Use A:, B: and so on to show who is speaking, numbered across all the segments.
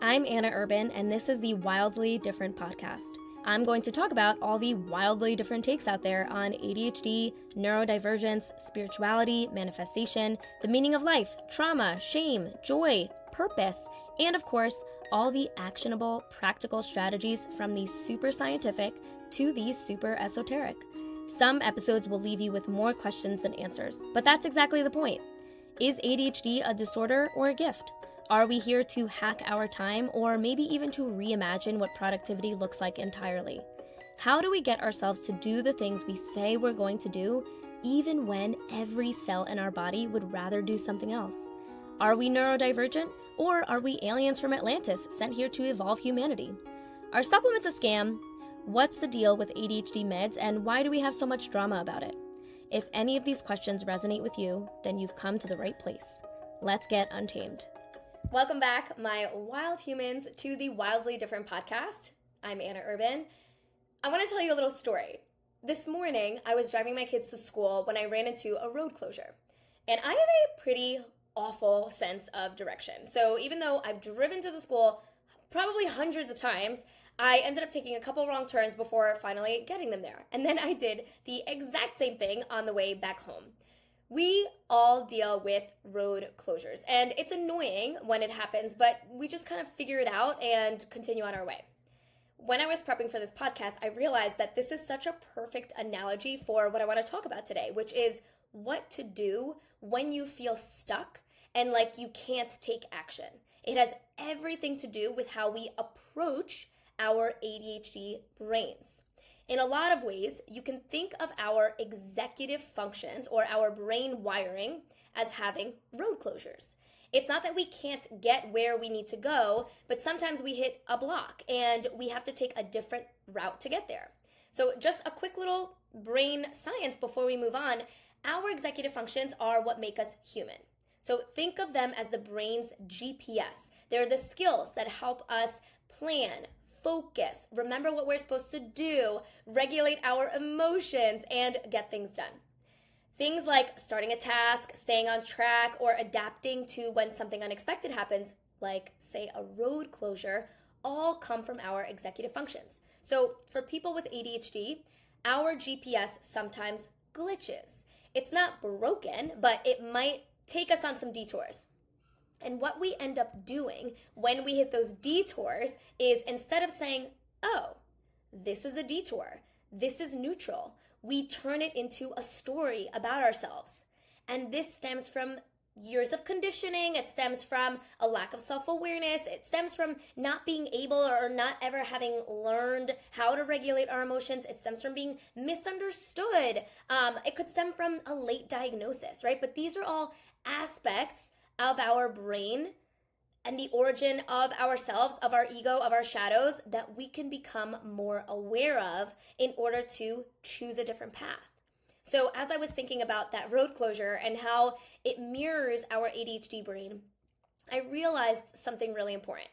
A: I'm Anna Urban, and this is the Wildly Different podcast. I'm going to talk about all the wildly different takes out there on ADHD, neurodivergence, spirituality, manifestation, the meaning of life, trauma, shame, joy, purpose, and of course, all the actionable, practical strategies from the super scientific to the super esoteric. Some episodes will leave you with more questions than answers, but that's exactly the point. Is ADHD a disorder or a gift? Are we here to hack our time or maybe even to reimagine what productivity looks like entirely? How do we get ourselves to do the things we say we're going to do, even when every cell in our body would rather do something else? Are we neurodivergent, or are we aliens from Atlantis sent here to evolve humanity? Are supplements a scam? What's the deal with ADHD meds, and why do we have so much drama about it? If any of these questions resonate with you, then you've come to the right place. Let's get untamed. Welcome back, my wild humans, to the Wildly Different podcast. I'm Anna Urban. I want to tell you a little story. This morning, I was driving my kids to school when I ran into a road closure. And I have a pretty awful sense of direction. So even though I've driven to the school probably hundreds of times, I ended up taking a couple wrong turns before finally getting them there. And then I did the exact same thing on the way back home. We all deal with road closures, and it's annoying when it happens, but we just kind of figure it out and continue on our way. When I was prepping for this podcast, I realized that this is such a perfect analogy for what I want to talk about today, which is what to do when you feel stuck and like you can't take action. It has everything to do with how we approach our ADHD brains. In a lot of ways, you can think of our executive functions or our brain wiring as having road closures. It's not that we can't get where we need to go, but sometimes we hit a block and we have to take a different route to get there. So just a quick little brain science before we move on. Our executive functions are what make us human. So think of them as the brain's GPS. They're the skills that help us plan, focus, remember what we're supposed to do, regulate our emotions, and get things done. Things like starting a task, staying on track, or adapting to when something unexpected happens, like, say, a road closure, all come from our executive functions. So for people with ADHD, our GPS sometimes glitches. It's not broken, but it might take us on some detours. And what we end up doing when we hit those detours is instead of saying, oh, this is a detour, this is neutral, we turn it into a story about ourselves. And this stems from years of conditioning, it stems from a lack of self-awareness, it stems from not being able or not ever having learned how to regulate our emotions, it stems from being misunderstood, it could stem from a late diagnosis, right? But these are all aspects of our brain and the origin of ourselves, of our ego, of our shadows that we can become more aware of in order to choose a different path. So as I was thinking about that road closure and how it mirrors our ADHD brain, I realized something really important.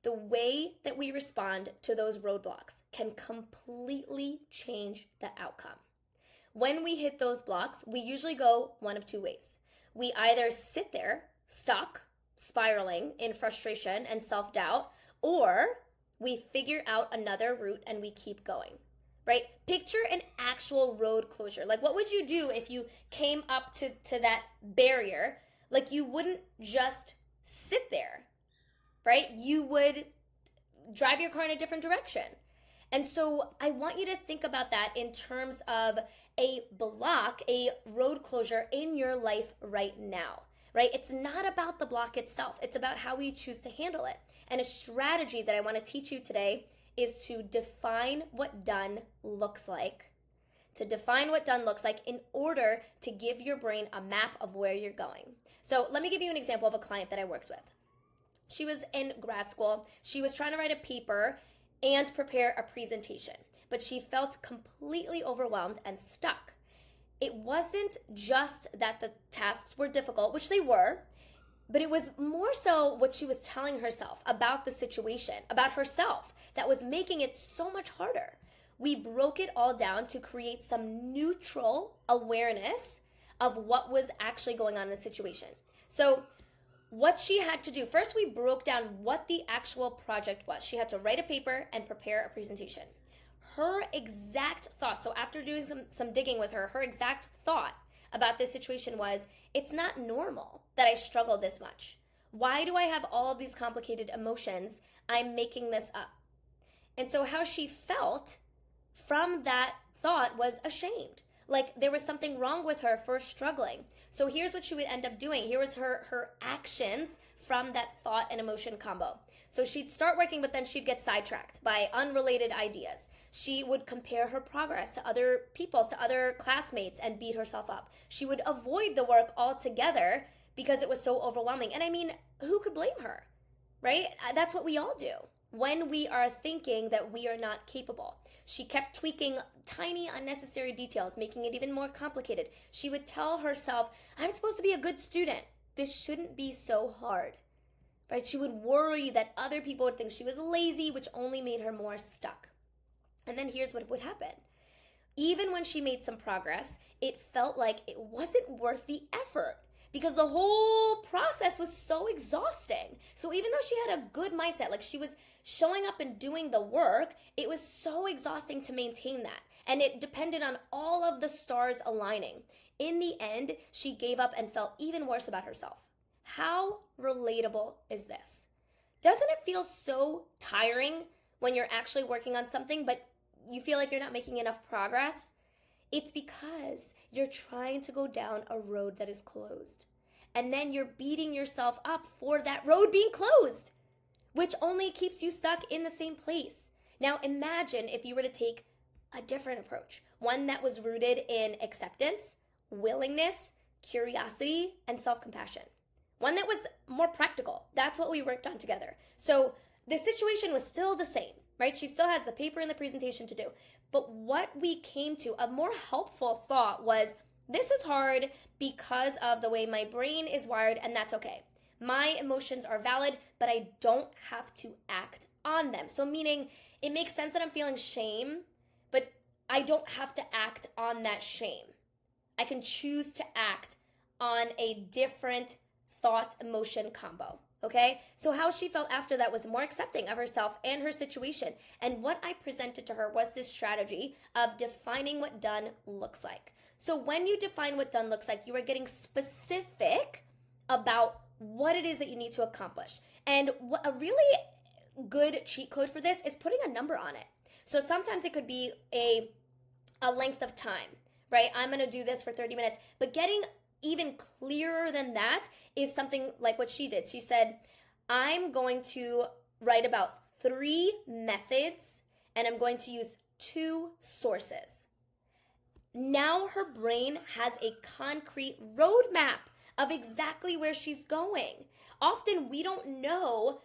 A: The way that we respond to those roadblocks can completely change the outcome. When we hit those blocks, we usually go one of two ways. We either sit there stuck, spiraling in frustration and self-doubt, or we figure out another route and we keep going, right? Picture an actual road closure. Like, what would you do if you came up to that barrier? Like, you wouldn't just sit there, right? You would drive your car in a different direction. And so I want you to think about that in terms of a block, a road closure in your life right now. Right? It's not about the block itself. It's about how we choose to handle it. And a strategy that I want to teach you today is to define what done looks like. To define what done looks like in order to give your brain a map of where you're going. So let me give you an example of a client that I worked with. She was in grad school. She was trying to write a paper and prepare a presentation, but she felt completely overwhelmed and stuck. It wasn't just that the tasks were difficult, which they were, but it was more so what she was telling herself about the situation, about herself, that was making it so much harder. We broke it all down to create some neutral awareness of what was actually going on in the situation. So what she had to do, first we broke down what the actual project was. She had to write a paper and prepare a presentation. Her exact thought, so after doing some digging with her, her exact thought about this situation was, it's not normal that I struggle this much. Why do I have all of these complicated emotions? I'm making this up. And so how she felt from that thought was ashamed. Like there was something wrong with her for struggling. So here's what she would end up doing. Here was her actions from that thought and emotion combo. So she'd start working, but then she'd get sidetracked by unrelated ideas. She would compare her progress to other people, to other classmates, and beat herself up. She would avoid the work altogether because it was so overwhelming. And I mean, who could blame her, right? That's what we all do when we are thinking that we are not capable. She kept tweaking tiny unnecessary details, making it even more complicated. She would tell herself, I'm supposed to be a good student. This shouldn't be so hard, right? She would worry that other people would think she was lazy, which only made her more stuck. And then here's what would happen. Even when she made some progress, it felt like it wasn't worth the effort because the whole process was so exhausting. So even though she had a good mindset, like she was showing up and doing the work, it was so exhausting to maintain that. And it depended on all of the stars aligning. In the end, she gave up and felt even worse about herself. How relatable is this? Doesn't it feel so tiring when you're actually working on something, but you feel like you're not making enough progress? It's because you're trying to go down a road that is closed. And then you're beating yourself up for that road being closed, which only keeps you stuck in the same place. Now imagine if you were to take a different approach, one that was rooted in acceptance, willingness, curiosity, and self-compassion. One that was more practical. That's what we worked on together. So the situation was still the same, right? She still has the paper and the presentation to do. But what we came to, a more helpful thought was, this is hard because of the way my brain is wired, and that's okay. My emotions are valid, but I don't have to act on them. So meaning, it makes sense that I'm feeling shame, but I don't have to act on that shame. I can choose to act on a different thought emotion combo. Okay, so how she felt after that was more accepting of herself and her situation. And what I presented to her was this strategy of defining what done looks like. So when you define what done looks like, you are getting specific about what it is that you need to accomplish. And a really good cheat code for this is putting a number on it. So sometimes it could be a length of time, right? I'm going to do this for 30 minutes, but getting even clearer than that is something like what she did. She said, I'm going to write about 3 methods and I'm going to use 2 sources. Now her brain has a concrete roadmap of exactly where she's going. Often we don't know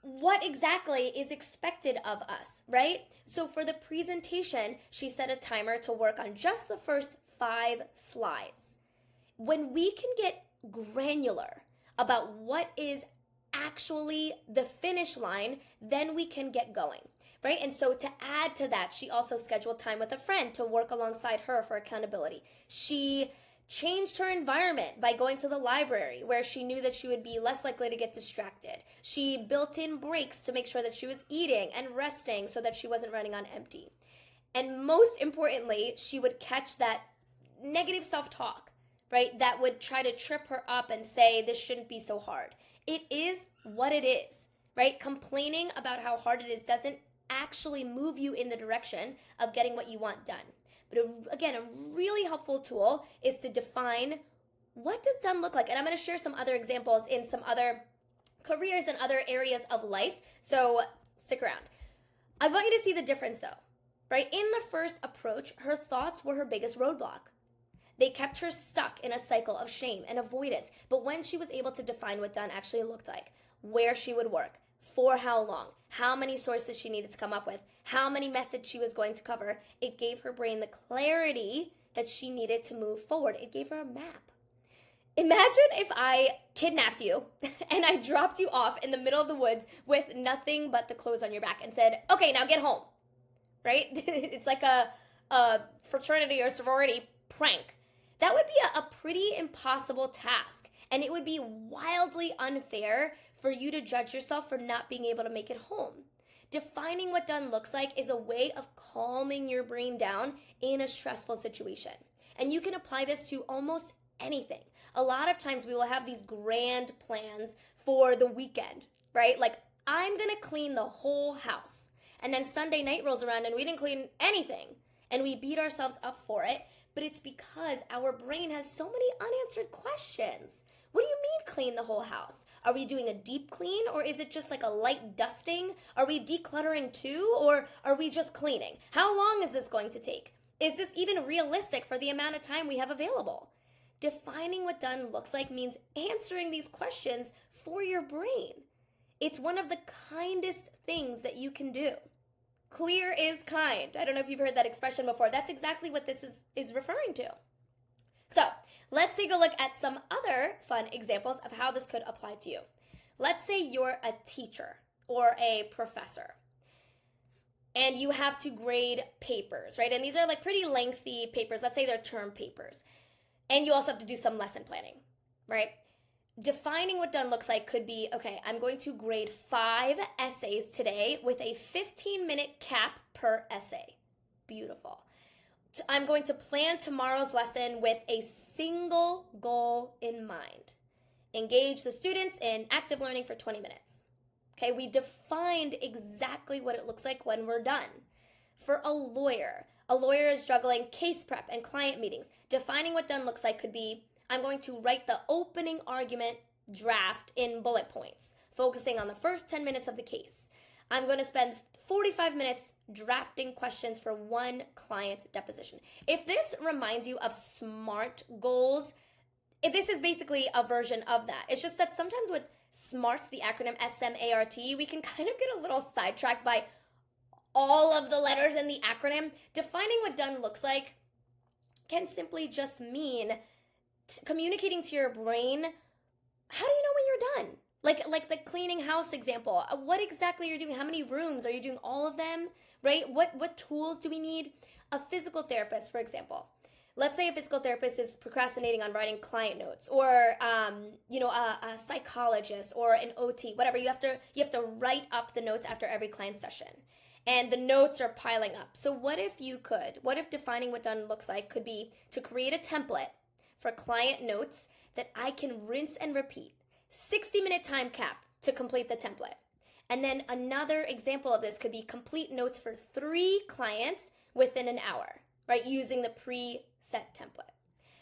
A: what exactly is expected of us, right? So for the presentation, she set a timer to work on just the first 5 slides. When we can get granular about what is actually the finish line, then we can get going, right? And so to add to that, she also scheduled time with a friend to work alongside her for accountability. She changed her environment by going to the library where she knew that she would be less likely to get distracted. She built in breaks to make sure that she was eating and resting so that she wasn't running on empty. And most importantly, she would catch that negative self-talk, right? That would try to trip her up and say, this shouldn't be so hard. It is what it is, right? Complaining about how hard it is doesn't actually move you in the direction of getting what you want done. But again, a really helpful tool is to define, what does done look like? And I'm going to share some other examples in some other careers and other areas of life. So stick around. I want you to see the difference though, right? In the first approach, her thoughts were her biggest roadblock. They kept her stuck in a cycle of shame and avoidance. But when she was able to define what done actually looked like, where she would work, for how long, how many sources she needed to come up with, how many methods she was going to cover, it gave her brain the clarity that she needed to move forward. It gave her a map. Imagine if I kidnapped you and I dropped you off in the middle of the woods with nothing but the clothes on your back and said, okay, now get home, right? It's like a fraternity or sorority prank. That would be a pretty impossible task. And it would be wildly unfair for you to judge yourself for not being able to make it home. Defining what done looks like is a way of calming your brain down in a stressful situation. And you can apply this to almost anything. A lot of times we will have these grand plans for the weekend, right? Like, I'm gonna clean the whole house. And then Sunday night rolls around and we didn't clean anything. And we beat ourselves up for it. But it's because our brain has so many unanswered questions. What do you mean clean the whole house? Are we doing a deep clean, or is it just like a light dusting? Are we decluttering too, or are we just cleaning? How long is this going to take? Is this even realistic for the amount of time we have available? Defining what done looks like means answering these questions for your brain. It's one of the kindest things that you can do. Clear is kind. I don't know if you've heard that expression before. That's exactly what this is referring to. So let's take a look at some other fun examples of how this could apply to you. Let's say you're a teacher or a professor and you have to grade papers, right? And these are like pretty lengthy papers. Let's say they're term papers. And you also have to do some lesson planning, right? Defining what done looks like could be, okay, I'm going to grade 5 essays today with a 15-minute cap per essay. Beautiful. I'm going to plan tomorrow's lesson with a single goal in mind. Engage the students in active learning for 20 minutes. Okay, we defined exactly what it looks like when we're done. For a lawyer is juggling case prep and client meetings. Defining what done looks like could be, I'm going to write the opening argument draft in bullet points, focusing on the first 10 minutes of the case. I'm going to spend 45 minutes drafting questions for one client deposition. If this reminds you of SMART goals, this is basically a version of that. It's just that sometimes with SMART, the acronym SMART, we can kind of get a little sidetracked by all of the letters in the acronym. Defining what done looks like can simply just mean communicating to your brain, how do you know when you're done? Like the cleaning house example. What exactly you're doing? How many rooms? Are you doing all of them? Right? What tools do we need? A physical therapist, for example. Let's say a physical therapist is procrastinating on writing client notes, or a psychologist or an OT, whatever. You have to write up the notes after every client session, and the notes are piling up. So what if defining what done looks like could be to create a template for client notes that I can rinse and repeat. 60-minute time cap to complete the template. And then another example of this could be complete notes for 3 clients within an hour, right? Using the preset template.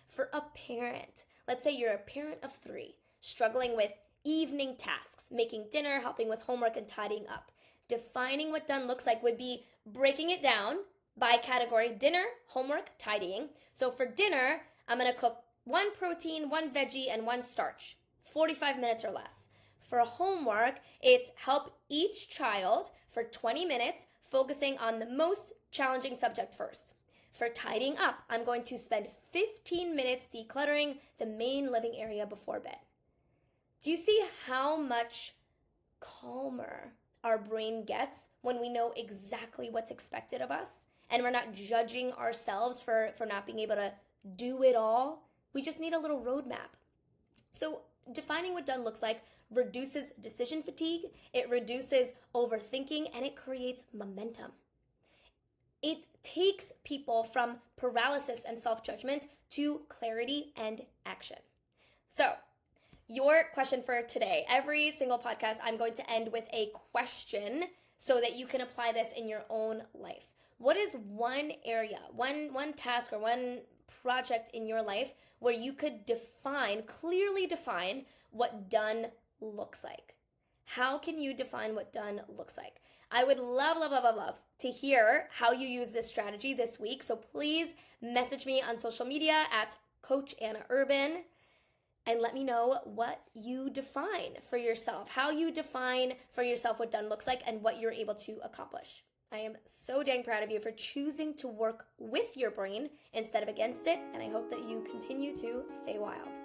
A: For a parent, let's say you're a parent of 3, struggling with evening tasks, making dinner, helping with homework, and tidying up. Defining what done looks like would be breaking it down by category: dinner, homework, tidying. So for dinner, I'm going to cook 1 protein, 1 veggie, and 1 starch. 45 minutes or less. For homework, it's help each child for 20 minutes, focusing on the most challenging subject first. For tidying up, I'm going to spend 15 minutes decluttering the main living area before bed. Do you see how much calmer our brain gets when we know exactly what's expected of us and we're not judging ourselves for not being able to do it all? We just need a little roadmap. So defining what done looks like reduces decision fatigue, it reduces overthinking, and it creates momentum. It takes people from paralysis and self-judgment to clarity and action. So, your question for today. Every single podcast, I'm going to end with a question so that you can apply this in your own life. What is one area, one task, or one project in your life where you could clearly define what done looks like? How can you define what done looks like? I would love to hear how you use this strategy this week. So please message me on social media at Coach Anna Urban and let me know what you define for yourself, how you define for yourself what done looks like and what you're able to accomplish. I am so dang proud of you for choosing to work with your brain instead of against it, and I hope that you continue to stay wild.